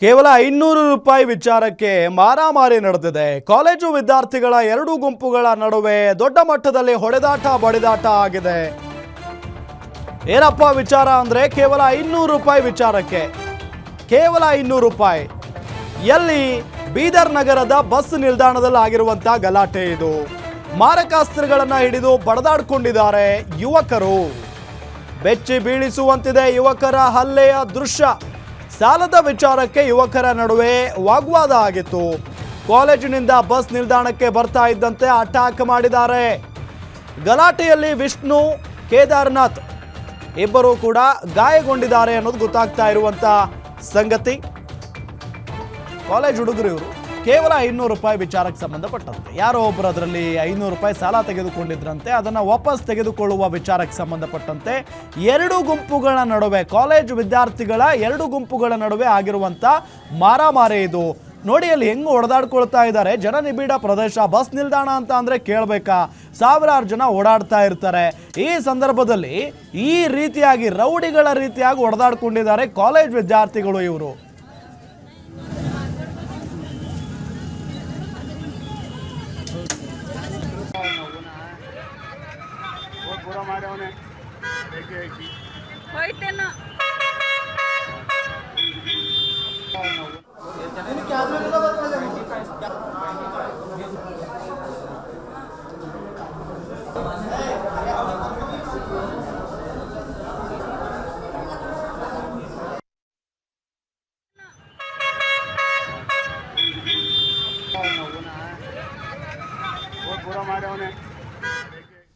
ಕೇವಲ 500 ರೂಪಾಯಿ ವಿಚಾರಕ್ಕೆ ಮಾರಾಮಾರಿ ನಡೆದಿದೆ. ಕಾಲೇಜು ವಿದ್ಯಾರ್ಥಿಗಳ ಎರಡು ಗುಂಪುಗಳ ನಡುವೆ ದೊಡ್ಡ ಮಟ್ಟದಲ್ಲಿ ಹೊಡೆದಾಟ ಬಡಿದಾಟ ಆಗಿದೆ. ಏನಪ್ಪ ವಿಚಾರ ಅಂದ್ರೆ ಕೇವಲ 500 ರೂಪಾಯಿ ವಿಚಾರಕ್ಕೆ ಕೇವಲ 500 ರೂಪಾಯಿ ಎಲ್ಲಿ ಬೀದರ್ ನಗರದ ಬಸ್ ನಿಲ್ದಾಣದಲ್ಲಿ ಆಗಿರುವಂತ ಗಲಾಟೆ ಇದು. ಮಾರಕಾಸ್ತ್ರಗಳನ್ನ ಹಿಡಿದು ಬಡದಾಡ್ಕೊಂಡಿದ್ದಾರೆ ಯುವಕರು. ಬೆಚ್ಚಿ ಬೀಳಿಸುವಂತಿದೆ ಯುವಕರ ಹಲ್ಲೆಯ ದೃಶ್ಯ. ಸಾಲದ ವಿಚಾರಕ್ಕೆ ಯುವಕರ ನಡುವೆ ವಾಗ್ವಾದ ಆಗಿತ್ತು. ಕಾಲೇಜಿನಿಂದ ಬಸ್ ನಿಲ್ದಾಣಕ್ಕೆ ಬರ್ತಾ ಇದ್ದಂತೆ ಅಟ್ಯಾಕ್ ಮಾಡಿದ್ದಾರೆ. ಗಲಾಟೆಯಲ್ಲಿ ವಿಷ್ಣು, ಕೇದಾರ್ನಾಥ್ ಇಬ್ಬರು ಕೂಡ ಗಾಯಗೊಂಡಿದ್ದಾರೆ ಅನ್ನೋದು ಗೊತ್ತಾಗ್ತಾ ಇರುವಂತ ಸಂಗತಿ. ಕಾಲೇಜ್ ಹುಡುಗರು ಇವರು ಕೇವಲ 500 ರೂಪಾಯಿ ವಿಚಾರಕ್ಕೆ ಸಂಬಂಧಪಟ್ಟಂತೆ ಯಾರೋ ಒಬ್ಬರು ಅದರಲ್ಲಿ 500 ರೂಪಾಯಿ ಸಾಲ ತೆಗೆದುಕೊಂಡಿದ್ರಂತೆ. ಅದನ್ನು ವಾಪಸ್ ತೆಗೆದುಕೊಳ್ಳುವ ವಿಚಾರಕ್ಕೆ ಸಂಬಂಧಪಟ್ಟಂತೆ ಎರಡು ಗುಂಪುಗಳ ನಡುವೆ, ಕಾಲೇಜು ವಿದ್ಯಾರ್ಥಿಗಳ ಎರಡು ಗುಂಪುಗಳ ನಡುವೆ ಆಗಿರುವಂತ ಮಾರಾಮಾರಿ ಇದು. ನೋಡಿ ಅಲ್ಲಿ ಹೆಂಗ್ ಹೊಡೆದಾಡ್ಕೊಳ್ತಾ ಇದ್ದಾರೆ. ಜನನಿಬಿಡ ಪ್ರದೇಶ, ಬಸ್ ನಿಲ್ದಾಣ ಅಂತ ಅಂದ್ರೆ ಕೇಳಬೇಕಾ, ಸಾವಿರಾರು ಜನ ಓಡಾಡ್ತಾ ಇರ್ತಾರೆ. ಈ ಸಂದರ್ಭದಲ್ಲಿ ಈ ರೀತಿಯಾಗಿ ರೌಡಿಗಳ ರೀತಿಯಾಗಿ ಹೊಡೆದಾಡ್ಕೊಂಡಿದ್ದಾರೆ ಕಾಲೇಜ್ ವಿದ್ಯಾರ್ಥಿಗಳು ಇವರು.